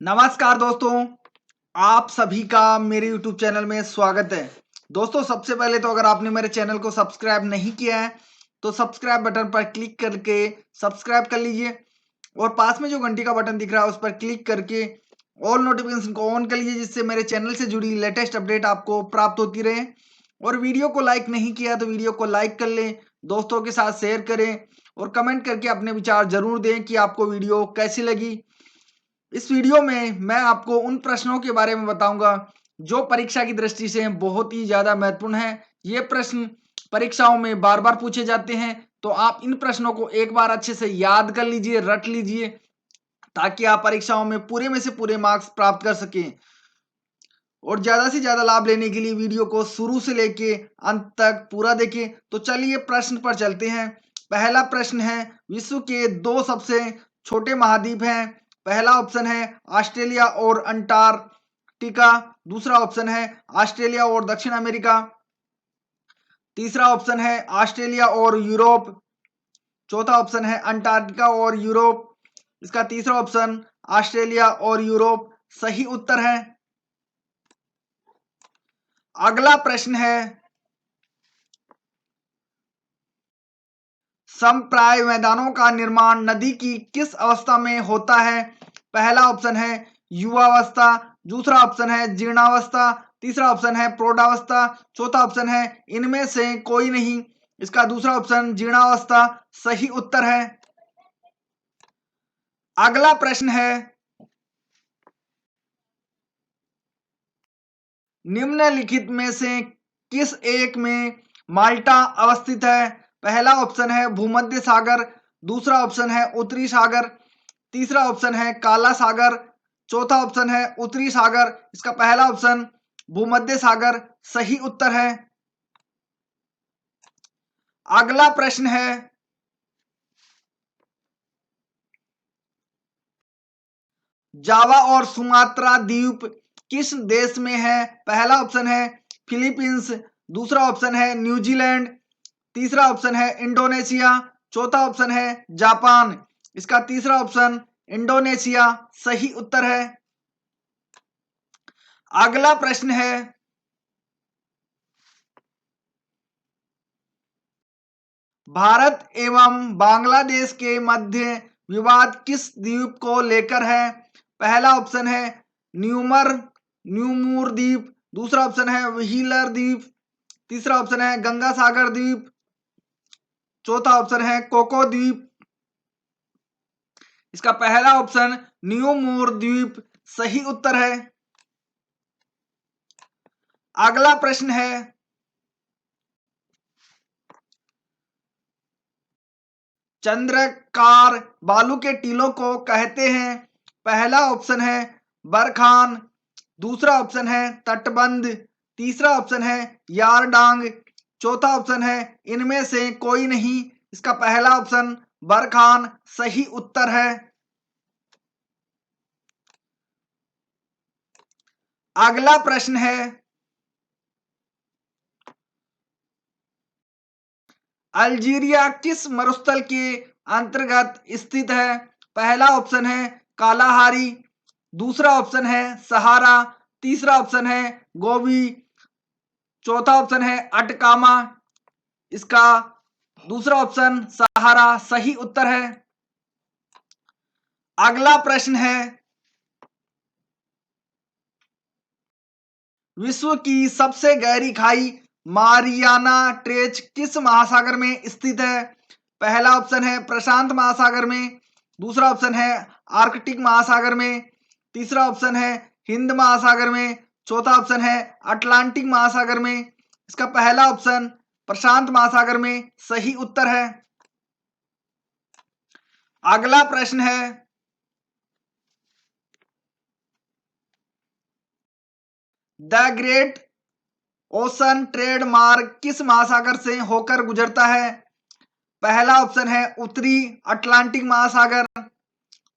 नमस्कार दोस्तों, आप सभी का मेरे YouTube चैनल में स्वागत है। दोस्तों सबसे पहले तो अगर आपने मेरे चैनल को सब्सक्राइब नहीं किया है तो सब्सक्राइब बटन पर क्लिक करके सब्सक्राइब कर लीजिए और पास में जो घंटी का बटन दिख रहा है उस पर क्लिक करके ऑल नोटिफिकेशन को ऑन कर लीजिए, जिससे मेरे चैनल से जुड़ी लेटेस्ट अपडेट आपको प्राप्त होती रहे। और वीडियो को लाइक नहीं किया तो वीडियो को लाइक कर लें, दोस्तों के साथ शेयर करें और कमेंट करके अपने विचार जरूर दें कि आपको वीडियो कैसी लगी। इस वीडियो में मैं आपको उन प्रश्नों के बारे में बताऊंगा जो परीक्षा की दृष्टि से बहुत ही ज्यादा महत्वपूर्ण है। ये प्रश्न परीक्षाओं में बार बार पूछे जाते हैं, तो आप इन प्रश्नों को एक बार अच्छे से याद कर लीजिए, रट लीजिए, ताकि आप परीक्षाओं में से पूरे मार्क्स प्राप्त कर सकें। और ज्यादा से ज्यादा लाभ लेने के लिए वीडियो को शुरू से लेके अंत तक पूरा देखें। तो चलिए प्रश्न पर चलते हैं। पहला प्रश्न है, विश्व के दो सबसे छोटे महाद्वीप हैं। पहला ऑप्शन है ऑस्ट्रेलिया और अंटार्कटिका, दूसरा ऑप्शन है ऑस्ट्रेलिया और दक्षिण अमेरिका, तीसरा ऑप्शन है ऑस्ट्रेलिया और यूरोप, चौथा ऑप्शन है अंटार्कटिका और यूरोप। इसका तीसरा ऑप्शन ऑस्ट्रेलिया और यूरोप सही उत्तर है। अगला प्रश्न है, समप्राय मैदानों का निर्माण नदी की किस अवस्था में होता है। पहला ऑप्शन है युवावस्था, दूसरा ऑप्शन है जीर्णावस्था, तीसरा ऑप्शन है प्रौढ़ावस्था, चौथा ऑप्शन है इनमें से कोई नहीं। इसका दूसरा ऑप्शन जीर्णावस्था सही उत्तर है। अगला प्रश्न है, निम्नलिखित में से किस एक में माल्टा अवस्थित है। पहला ऑप्शन है भूमध्य सागर, दूसरा ऑप्शन है उत्तरी सागर, तीसरा ऑप्शन है काला सागर, चौथा ऑप्शन है उत्तरी सागर। इसका पहला ऑप्शन भूमध्य सागर सही उत्तर है। अगला प्रश्न है, जावा और सुमात्रा द्वीप किस देश में है। पहला ऑप्शन है फिलीपींस, दूसरा ऑप्शन है न्यूजीलैंड, तीसरा ऑप्शन है इंडोनेशिया, चौथा ऑप्शन है जापान। इसका तीसरा ऑप्शन इंडोनेशिया सही उत्तर है। अगला प्रश्न है, भारत एवं बांग्लादेश के मध्य विवाद किस द्वीप को लेकर है। पहला ऑप्शन है न्यूमूर द्वीप, दूसरा ऑप्शन है व्हीलर द्वीप, तीसरा ऑप्शन है गंगा सागर द्वीप, चौथा ऑप्शन है कोको द्वीप। इसका पहला ऑप्शन न्यूमूर द्वीप सही उत्तर है। अगला प्रश्न है, चंद्रकार बालू के टीलों को कहते हैं। पहला ऑप्शन है बरखान, दूसरा ऑप्शन है तटबंध, तीसरा ऑप्शन है यारडांग, चौथा ऑप्शन है इनमें से कोई नहीं। इसका पहला ऑप्शन बरखान सही उत्तर है। अगला प्रश्न है, अल्जीरिया किस मरुस्थल के अंतर्गत स्थित है। पहला ऑप्शन है कालाहारी, दूसरा ऑप्शन है सहारा, तीसरा ऑप्शन है गोबी, चौथा ऑप्शन है अटकामा। इसका दूसरा ऑप्शन सहारा सही उत्तर है। अगला प्रश्न है, विश्व की सबसे गहरी खाई मारियाना ट्रेंच किस महासागर में स्थित है। पहला ऑप्शन है प्रशांत महासागर में, दूसरा ऑप्शन है आर्कटिक महासागर में, तीसरा ऑप्शन है हिंद महासागर में, चौथा ऑप्शन है अटलांटिक महासागर में। इसका पहला ऑप्शन प्रशांत महासागर में सही उत्तर है। अगला प्रश्न है, द ग्रेट ओशन ट्रेड मार्ग किस महासागर से होकर गुजरता है। पहला ऑप्शन है उत्तरी अटलांटिक महासागर,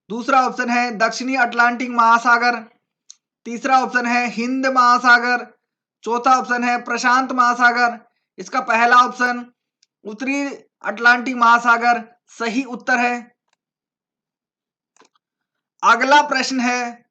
दूसरा ऑप्शन है दक्षिणी अटलांटिक महासागर, तीसरा ऑप्शन है हिंद महासागर, चौथा ऑप्शन है प्रशांत महासागर। इसका पहला ऑप्शन उत्तरी अटलांटिक महासागर सही उत्तर है। अगला प्रश्न है,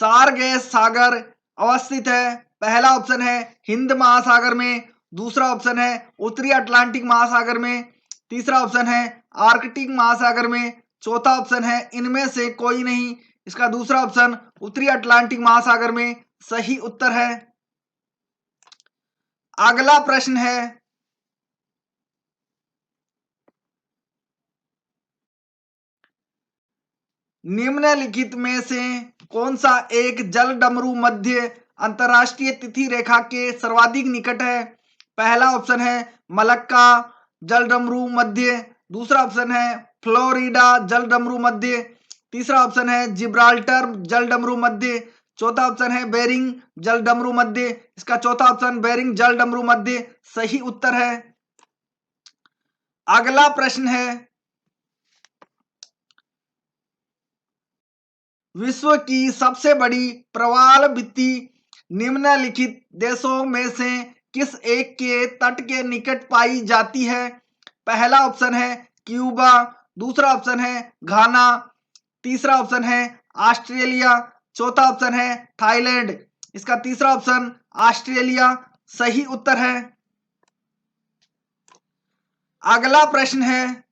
सारगेस सागर अवस्थित है? पहला ऑप्शन है हिंद महासागर में, दूसरा ऑप्शन है उत्तरी अटलांटिक महासागर में, तीसरा ऑप्शन है आर्कटिक महासागर में, चौथा ऑप्शन है इनमें से कोई नहीं। इसका दूसरा ऑप्शन उत्तरी अटलांटिक महासागर में सही उत्तर है। अगला प्रश्न है, निम्नलिखित में से कौन सा एक जल डमरू मध्य अंतरराष्ट्रीय तिथि रेखा के सर्वाधिक निकट है? पहला ऑप्शन है मलक्का जल डमरू मध्य, दूसरा ऑप्शन है फ्लोरिडा जल डमरू मध्य, तीसरा ऑप्शन है जिब्राल्टर जल डमरू मध्य, चौथा ऑप्शन है बेरिंग जल डमरू मध्य। इसका चौथा ऑप्शन बेरिंग जल डमरू मध्य सही उत्तर है। अगला प्रश्न है, विश्व की सबसे बड़ी प्रवाल भित्ति निम्नलिखित देशों में से किस एक के तट के निकट पाई जाती है? पहला ऑप्शन है क्यूबा, दूसरा ऑप्शन है घाना, तीसरा ऑप्शन है ऑस्ट्रेलिया, चौथा ऑप्शन है थाईलैंड। इसका तीसरा ऑप्शन ऑस्ट्रेलिया सही उत्तर है। अगला प्रश्न है,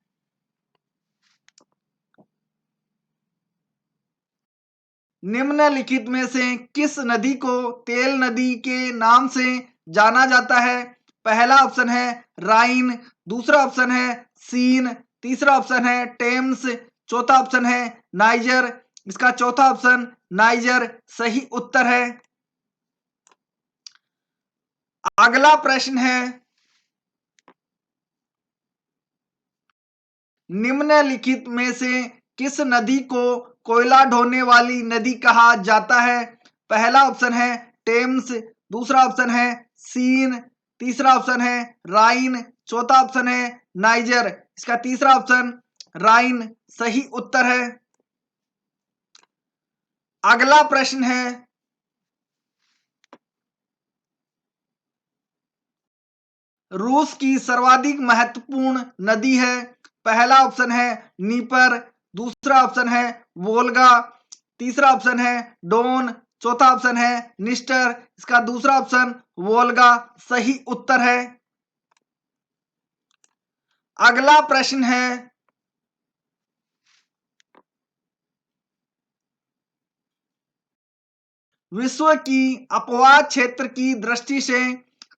निम्नलिखित में से किस नदी को तेल नदी के नाम से जाना जाता है? पहला ऑप्शन है राइन, दूसरा ऑप्शन है सीन, तीसरा ऑप्शन है टेम्स, चौथा ऑप्शन है नाइजर। इसका चौथा ऑप्शन नाइजर सही उत्तर है। अगला प्रश्न है, निम्नलिखित में से किस नदी को कोयला ढोने वाली नदी कहा जाता है? पहला ऑप्शन है टेम्स, दूसरा ऑप्शन है सीन, तीसरा ऑप्शन है राइन, चौथा ऑप्शन है नाइजर। इसका तीसरा ऑप्शन राइन सही उत्तर है। अगला प्रश्न है, रूस की सर्वाधिक महत्वपूर्ण नदी है? पहला ऑप्शन है नीपर, दूसरा ऑप्शन है वोल्गा, तीसरा ऑप्शन है डोन, चौथा ऑप्शन है निस्टर। इसका दूसरा ऑप्शन वोल्गा सही उत्तर है। अगला प्रश्न है, विश्व की अपवाह क्षेत्र की दृष्टि से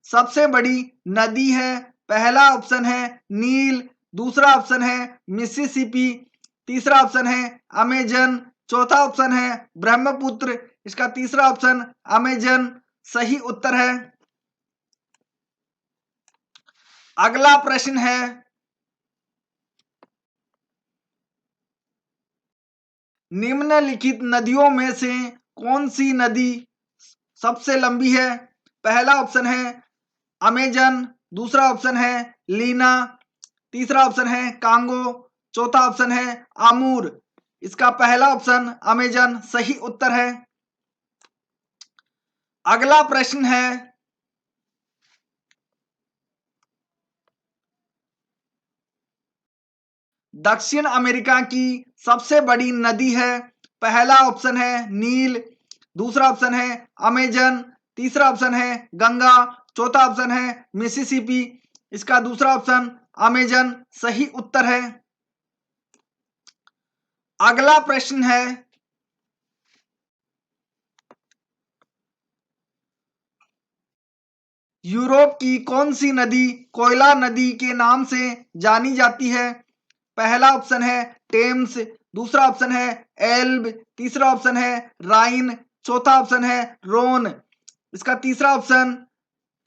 सबसे बड़ी नदी है? पहला ऑप्शन है नील, दूसरा ऑप्शन है मिसिसिपी, तीसरा ऑप्शन है अमेजन, चौथा ऑप्शन है ब्रह्मपुत्र। इसका तीसरा ऑप्शन अमेजन सही उत्तर है। अगला प्रश्न है, निम्नलिखित नदियों में से कौन सी नदी सबसे लंबी है? पहला ऑप्शन है अमेजन, दूसरा ऑप्शन है लीना, तीसरा ऑप्शन है कांगो, चौथा ऑप्शन है आमूर। इसका पहला ऑप्शन अमेजन सही उत्तर है। अगला प्रश्न है, दक्षिण अमेरिका की सबसे बड़ी नदी है? पहला ऑप्शन है नील, दूसरा ऑप्शन है अमेजन, तीसरा ऑप्शन है गंगा, चौथा ऑप्शन है मिसिसिपी। इसका दूसरा ऑप्शन अमेजन सही उत्तर है। अगला प्रश्न है, यूरोप की कौन सी नदी कोयला नदी के नाम से जानी जाती है? पहला ऑप्शन है टेम्स, दूसरा ऑप्शन है एल्ब, तीसरा ऑप्शन है राइन, चौथा ऑप्शन है रोन। इसका तीसरा ऑप्शन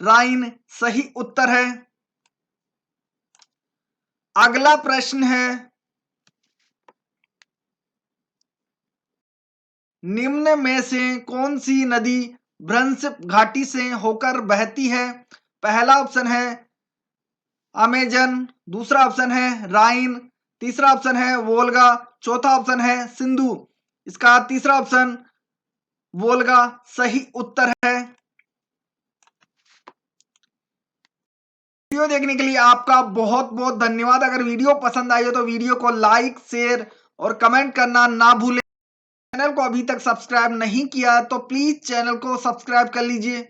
राइन सही उत्तर है। अगला प्रश्न है, निम्न में से कौन सी नदी भ्रंश घाटी से होकर बहती है? पहला ऑप्शन है अमेजन, दूसरा ऑप्शन है राइन, तीसरा ऑप्शन है वोल्गा, चौथा ऑप्शन है सिंधु। इसका तीसरा ऑप्शन वोल्गा सही उत्तर है। वीडियो देखने के लिए आपका बहुत बहुत धन्यवाद। अगर वीडियो पसंद आई हो तो वीडियो को लाइक, शेयर और कमेंट करना ना भूलें। चैनल को अभी तक सब्सक्राइब नहीं किया तो प्लीज चैनल को सब्सक्राइब कर लीजिए।